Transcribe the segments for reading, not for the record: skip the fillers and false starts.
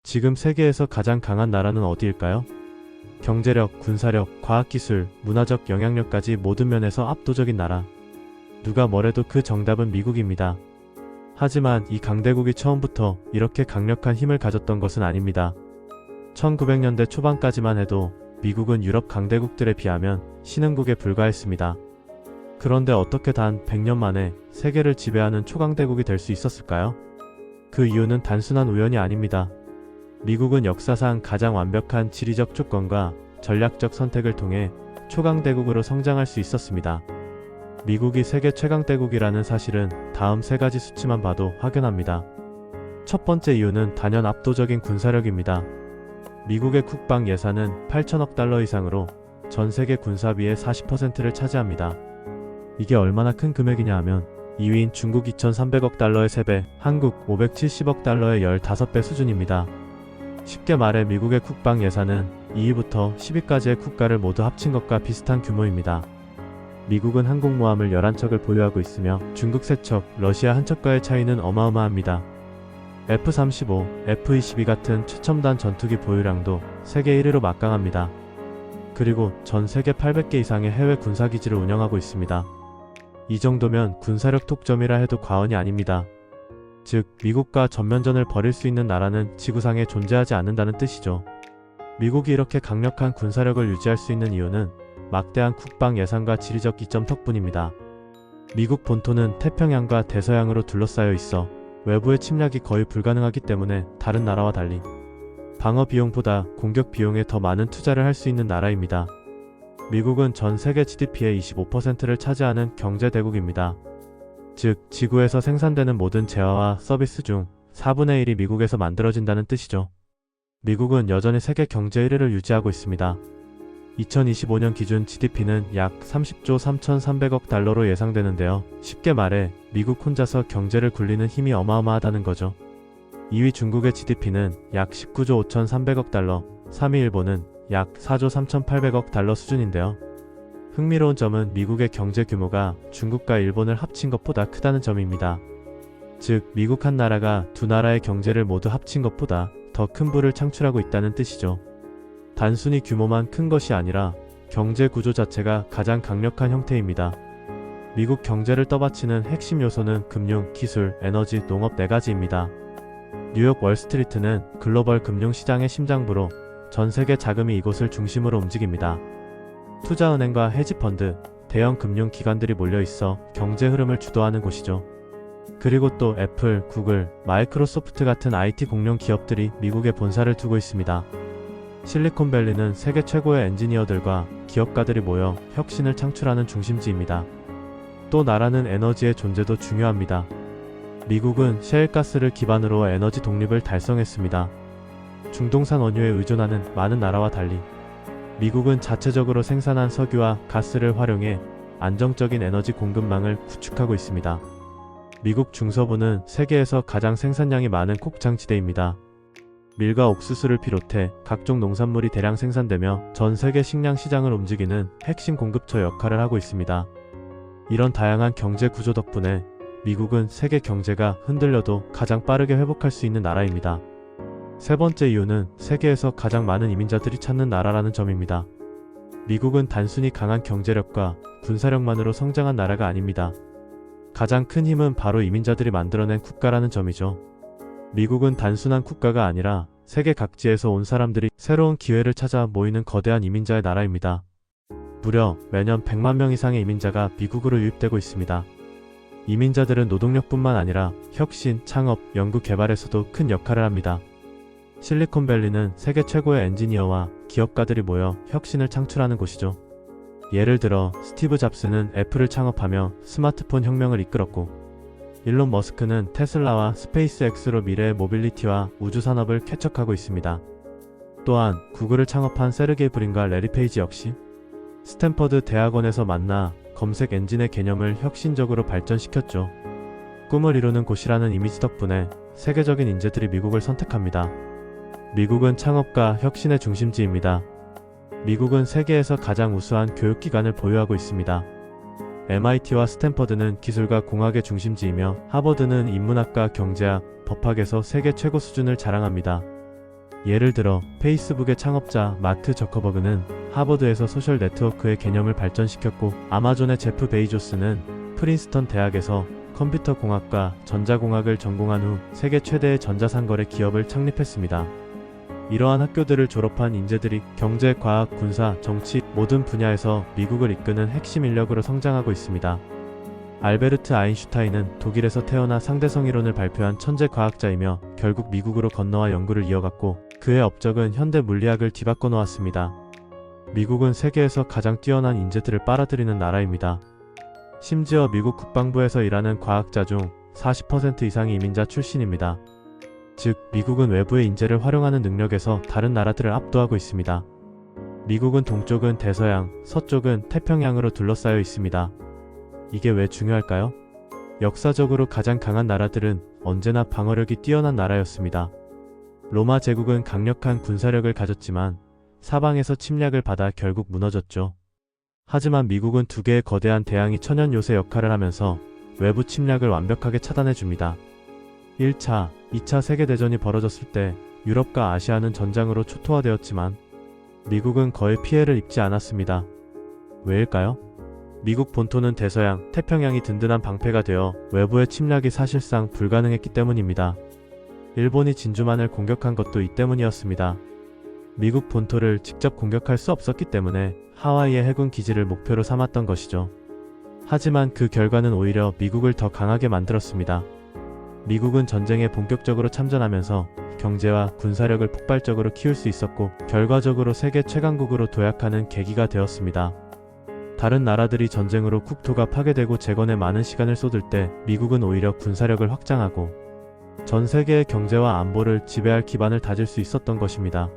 지금 세계에서 가장 강한 나라는 어디일까요? 경제력, 군사력, 과학기술, 문화적 영향력까지 모든 면에서 압도적인 나라. 누가 뭐래도 그 정답은 미국입니다. 하지만 이 강대국이 처음부터 이렇게 강력한 힘을 가졌던 것은 아닙니다. 1900년대 초반까지만 해도 미국은 유럽 강대국들에 비하면 신흥국에 불과했습니다. 그런데 어떻게 단 100년 만에 세계를 지배하는 초강대국이 될 수 있었을까요? 그 이유는 단순한 우연이 아닙니다. 미국은 역사상 가장 완벽한 지리적 조건과 전략적 선택을 통해 초강대국으로 성장할 수 있었습니다. 미국이 세계 최강대국이라는 사실은 다음 세 가지 수치만 봐도 확연합니다. 첫 번째 이유는 단연 압도적인 군사력입니다. 미국의 국방 예산은 8천억 달러 이상으로 전 세계 군사비의 40%를 차지합니다. 이게 얼마나 큰 금액이냐 하면 2위인 중국 2,300억 달러의 3배, 한국 570억 달러의 15배 수준입니다. 쉽게 말해 미국의 국방 예산은 2위부터 10위까지의 국가를 모두 합친 것과 비슷한 규모입니다. 미국은 항공모함을 11척을 보유하고 있으며 중국 3척, 러시아 1척과의 차이는 어마어마합니다. F-35, F-22 같은 최첨단 전투기 보유량도 세계 1위로 막강합니다. 그리고 전 세계 800개 이상의 해외 군사기지를 운영하고 있습니다. 이 정도면 군사력 톱점이라 해도 과언이 아닙니다. 즉, 미국과 전면전을 벌일 수 있는 나라는 지구상에 존재하지 않는다는 뜻이죠. 미국이 이렇게 강력한 군사력을 유지할 수 있는 이유는 막대한 국방 예산과 지리적 이점 덕분입니다. 미국 본토는 태평양과 대서양으로 둘러싸여 있어 외부의 침략이 거의 불가능하기 때문에 다른 나라와 달리 방어 비용보다 공격 비용에 더 많은 투자를 할 수 있는 나라입니다. 미국은 전 세계 GDP의 25%를 차지하는 경제대국입니다. 즉, 지구에서 생산되는 모든 재화와 서비스 중 4분의 1이 미국에서 만들어진다는 뜻이죠. 미국은 여전히 세계 경제 1위를 유지하고 있습니다. 2025년 기준 GDP는 약 30조 3,300억 달러로 예상되는데요. 쉽게 말해 미국 혼자서 경제를 굴리는 힘이 어마어마하다는 거죠. 2위 중국의 GDP는 약 19조 5,300억 달러, 3위 일본은 약 4조 3,800억 달러 수준인데요. 흥미로운 점은 미국의 경제 규모가 중국과 일본을 합친 것보다 크다는 점입니다. 즉, 미국 한 나라가 두 나라의 경제를 모두 합친 것보다 더 큰 부를 창출하고 있다는 뜻이죠. 단순히 규모만 큰 것이 아니라 경제 구조 자체가 가장 강력한 형태입니다. 미국 경제를 떠받치는 핵심 요소는 금융, 기술, 에너지, 농업 4가지입니다. 뉴욕 월스트리트는 글로벌 금융시장의 심장부로 전 세계 자금이 이곳을 중심으로 움직입니다. 투자은행과 헤지펀드, 대형 금융기관들이 몰려있어 경제 흐름을 주도하는 곳이죠. 그리고 또 애플, 구글, 마이크로소프트 같은 IT 공룡 기업들이 미국에 본사를 두고 있습니다. 실리콘밸리는 세계 최고의 엔지니어들과 기업가들이 모여 혁신을 창출하는 중심지입니다. 또 나라는 에너지의 존재도 중요합니다. 미국은 셰일가스를 기반으로 에너지 독립을 달성했습니다. 중동산 원유에 의존하는 많은 나라와 달리 미국은 자체적으로 생산한 석유와 가스를 활용해 안정적인 에너지 공급망을 구축하고 있습니다. 미국 중서부는 세계에서 가장 생산량이 많은 곡창지대입니다. 밀과 옥수수를 비롯해 각종 농산물이 대량 생산되며 전 세계 식량 시장을 움직이는 핵심 공급처 역할을 하고 있습니다. 이런 다양한 경제 구조 덕분에 미국은 세계 경제가 흔들려도 가장 빠르게 회복할 수 있는 나라입니다. 세 번째 이유는 세계에서 가장 많은 이민자들이 찾는 나라라는 점입니다. 미국은 단순히 강한 경제력과 군사력만으로 성장한 나라가 아닙니다. 가장 큰 힘은 바로 이민자들이 만들어낸 국가라는 점이죠. 미국은 단순한 국가가 아니라 세계 각지에서 온 사람들이 새로운 기회를 찾아 모이는 거대한 이민자의 나라입니다. 무려 매년 100만 명 이상의 이민자가 미국으로 유입되고 있습니다. 이민자들은 노동력뿐만 아니라 혁신, 창업, 연구 개발에서도 큰 역할을 합니다. 실리콘밸리는 세계 최고의 엔지니어와 기업가들이 모여 혁신을 창출하는 곳이죠. 예를 들어 스티브 잡스는 애플을 창업하며 스마트폰 혁명을 이끌었고, 일론 머스크는 테슬라와 스페이스X로 미래의 모빌리티와 우주산업을 개척하고 있습니다. 또한 구글을 창업한 세르게이 브린과 레리 페이지 역시 스탠퍼드 대학원에서 만나 검색 엔진의 개념을 혁신적으로 발전시켰죠. 꿈을 이루는 곳이라는 이미지 덕분에 세계적인 인재들이 미국을 선택합니다. 미국은 창업과 혁신의 중심지입니다. 미국은 세계에서 가장 우수한 교육기관을 보유하고 있습니다. MIT와 스탠퍼드는 기술과 공학의 중심지이며 하버드는 인문학과 경제학, 법학에서 세계 최고 수준을 자랑합니다. 예를 들어 페이스북의 창업자 마크 저커버그는 하버드에서 소셜 네트워크의 개념을 발전시켰고, 아마존의 제프 베이조스는 프린스턴 대학에서 컴퓨터 공학과 전자공학을 전공한 후 세계 최대의 전자상거래 기업을 창립했습니다. 이러한 학교들을 졸업한 인재들이 경제, 과학, 군사, 정치 모든 분야에서 미국을 이끄는 핵심 인력으로 성장하고 있습니다. 알베르트 아인슈타인은 독일에서 태어나 상대성 이론을 발표한 천재 과학자이며 결국 미국으로 건너와 연구를 이어갔고, 그의 업적은 현대 물리학을 뒤바꿔 놓았습니다. 미국은 세계에서 가장 뛰어난 인재들을 빨아들이는 나라입니다. 심지어 미국 국방부에서 일하는 과학자 중 40% 이상이 이민자 출신입니다. 즉, 미국은 외부의 인재를 활용하는 능력에서 다른 나라들을 압도하고 있습니다. 미국은 동쪽은 대서양, 서쪽은 태평양으로 둘러싸여 있습니다. 이게 왜 중요할까요? 역사적으로 가장 강한 나라들은 언제나 방어력이 뛰어난 나라였습니다. 로마 제국은 강력한 군사력을 가졌지만 사방에서 침략을 받아 결국 무너졌죠. 하지만 미국은 두 개의 거대한 대양이 천연 요새 역할을 하면서 외부 침략을 완벽하게 차단해줍니다. 1차, 2차 세계대전이 벌어졌을 때 유럽과 아시아는 전장으로 초토화되었지만 미국은 거의 피해를 입지 않았습니다. 왜일까요? 미국 본토는 대서양, 태평양이 든든한 방패가 되어 외부의 침략이 사실상 불가능했기 때문입니다. 일본이 진주만을 공격한 것도 이 때문이었습니다. 미국 본토를 직접 공격할 수 없었기 때문에 하와이의 해군 기지를 목표로 삼았던 것이죠. 하지만 그 결과는 오히려 미국을 더 강하게 만들었습니다. 미국은 전쟁에 본격적으로 참전하면서 경제와 군사력을 폭발적으로 키울 수 있었고, 결과적으로 세계 최강국으로 도약하는 계기가 되었습니다. 다른 나라들이 전쟁으로 국토가 파괴되고 재건에 많은 시간을 쏟을 때 미국은 오히려 군사력을 확장하고 전 세계의 경제와 안보를 지배할 기반을 다질 수 있었던 것입니다.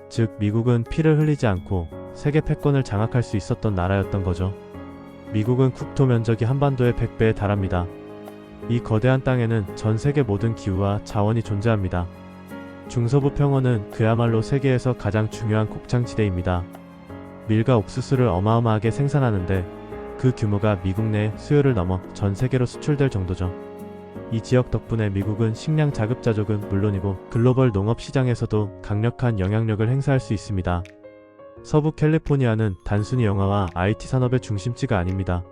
즉, 미국은 피를 흘리지 않고 세계 패권을 장악할 수 있었던 나라였던 거죠. 미국은 국토 면적이 한반도의 100배에 달합니다. 이 거대한 땅에는 전 세계 모든 기후와 자원이 존재합니다. 중서부 평원은 그야말로 세계에서 가장 중요한 곡창지대입니다. 밀과 옥수수를 어마어마하게 생산하는데 그 규모가 미국 내 수요를 넘어 전 세계로 수출될 정도죠. 이 지역 덕분에 미국은 식량 자급자족은 물론이고 글로벌 농업 시장에서도 강력한 영향력을 행사할 수 있습니다. 서부 캘리포니아는 단순히 영화와 IT 산업의 중심지가 아닙니다.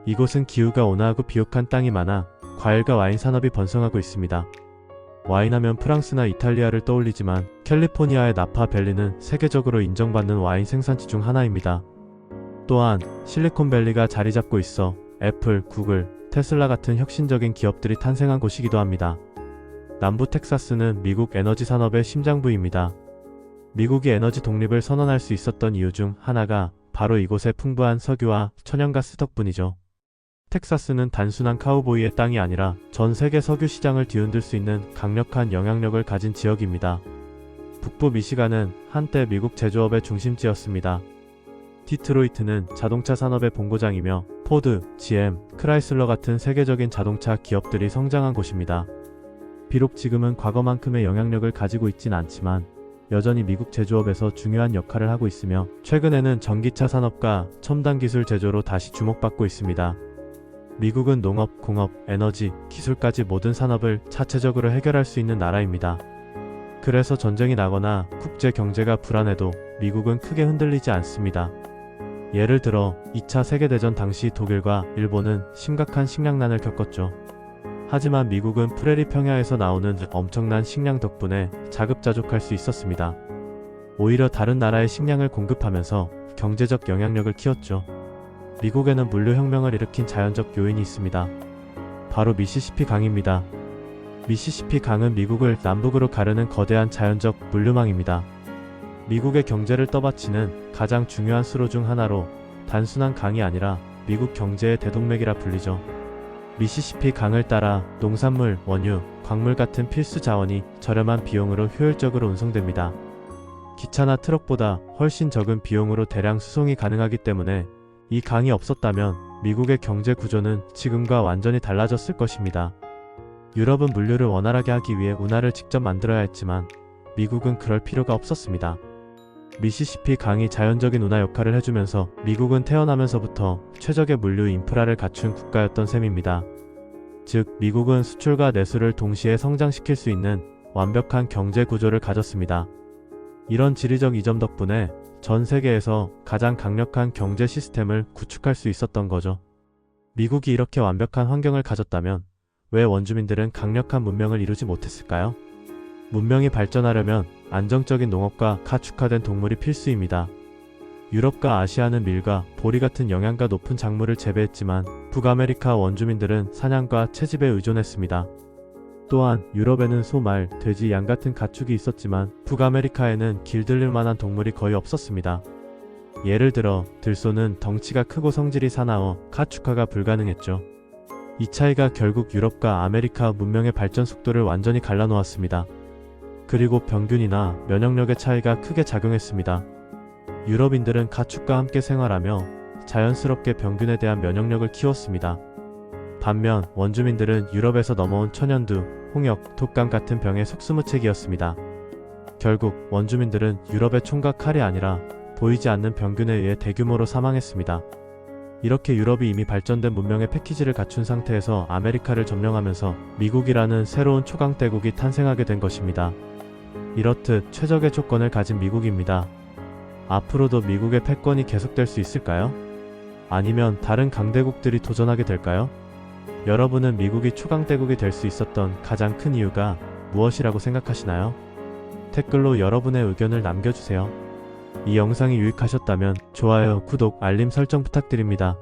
이곳은 기후가 온화하고 비옥한 땅이 많아 과일과 와인 산업이 번성하고 있습니다. 와인하면 프랑스나 이탈리아를 떠올리지만 캘리포니아의 나파밸리는 세계적으로 인정받는 와인 생산지 중 하나입니다. 또한 실리콘밸리가 자리 잡고 있어 애플, 구글, 테슬라 같은 혁신적인 기업들이 탄생한 곳이기도 합니다. 남부 텍사스는 미국 에너지 산업의 심장부입니다. 미국이 에너지 독립을 선언할 수 있었던 이유 중 하나가 바로 이곳의 풍부한 석유와 천연가스 덕분이죠. 텍사스는 단순한 카우보이의 땅이 아니라 전 세계 석유 시장을 뒤흔들 수 있는 강력한 영향력을 가진 지역입니다. 북부 미시간은 한때 미국 제조업의 중심지였습니다. 디트로이트는 자동차 산업의 본고장이며 포드, GM, 크라이슬러 같은 세계적인 자동차 기업들이 성장한 곳입니다. 비록 지금은 과거만큼의 영향력을 가지고 있진 않지만 여전히 미국 제조업에서 중요한 역할을 하고 있으며, 최근에는 전기차 산업과 첨단 기술 제조로 다시 주목받고 있습니다. 미국은 농업, 공업, 에너지, 기술까지 모든 산업을 자체적으로 해결할 수 있는 나라입니다. 그래서 전쟁이 나거나 국제 경제가 불안해도 미국은 크게 흔들리지 않습니다. 예를 들어 2차 세계대전 당시 독일과 일본은 심각한 식량난을 겪었죠. 하지만 미국은 프레리 평야에서 나오는 엄청난 식량 덕분에 자급자족할 수 있었습니다. 오히려 다른 나라에 식량을 공급하면서 경제적 영향력을 키웠죠. 미국에는 물류혁명을 일으킨 자연적 요인이 있습니다. 바로 미시시피 강입니다. 미시시피 강은 미국을 남북으로 가르는 거대한 자연적 물류망입니다. 미국의 경제를 떠받치는 가장 중요한 수로 중 하나로 단순한 강이 아니라 미국 경제의 대동맥이라 불리죠. 미시시피 강을 따라 농산물, 원유, 광물 같은 필수 자원이 저렴한 비용으로 효율적으로 운송됩니다. 기차나 트럭보다 훨씬 적은 비용으로 대량 수송이 가능하기 때문에 이 강이 없었다면 미국의 경제 구조는 지금과 완전히 달라졌을 것입니다. 유럽은 물류를 원활하게 하기 위해 운하를 직접 만들어야 했지만 미국은 그럴 필요가 없었습니다. 미시시피 강이 자연적인 운하 역할을 해주면서 미국은 태어나면서부터 최적의 물류 인프라를 갖춘 국가였던 셈입니다. 즉, 미국은 수출과 내수를 동시에 성장시킬 수 있는 완벽한 경제 구조를 가졌습니다. 이런 지리적 이점 덕분에 전 세계에서 가장 강력한 경제 시스템을 구축할 수 있었던 거죠. 미국이 이렇게 완벽한 환경을 가졌다면 왜 원주민들은 강력한 문명을 이루지 못했을까요? 문명이 발전하려면 안정적인 농업과 가축화된 동물이 필수입니다. 유럽과 아시아는 밀과 보리 같은 영양가 높은 작물을 재배했지만 북아메리카 원주민들은 사냥과 채집에 의존했습니다. 또한 유럽에는 소, 말, 돼지, 양 같은 가축이 있었지만 북아메리카에는 길들일 만한 동물이 거의 없었습니다. 예를 들어 들소는 덩치가 크고 성질이 사나워 가축화가 불가능했죠. 이 차이가 결국 유럽과 아메리카 문명의 발전 속도를 완전히 갈라놓았습니다. 그리고 병균이나 면역력의 차이가 크게 작용했습니다. 유럽인들은 가축과 함께 생활하며 자연스럽게 병균에 대한 면역력을 키웠습니다. 반면 원주민들은 유럽에서 넘어온 천연두, 홍역, 독감 같은 병의 속수무책이었습니다. 결국 원주민들은 유럽의 총과 칼이 아니라 보이지 않는 병균에 의해 대규모로 사망했습니다. 이렇게 유럽이 이미 발전된 문명의 패키지를 갖춘 상태에서 아메리카를 점령하면서 미국이라는 새로운 초강대국이 탄생하게 된 것입니다. 이렇듯 최적의 조건을 가진 미국입니다. 앞으로도 미국의 패권이 계속될 수 있을까요? 아니면 다른 강대국들이 도전하게 될까요? 여러분은 미국이 초강대국이 될 수 있었던 가장 큰 이유가 무엇이라고 생각하시나요? 댓글로 여러분의 의견을 남겨주세요. 이 영상이 유익하셨다면 좋아요, 구독, 알림 설정 부탁드립니다.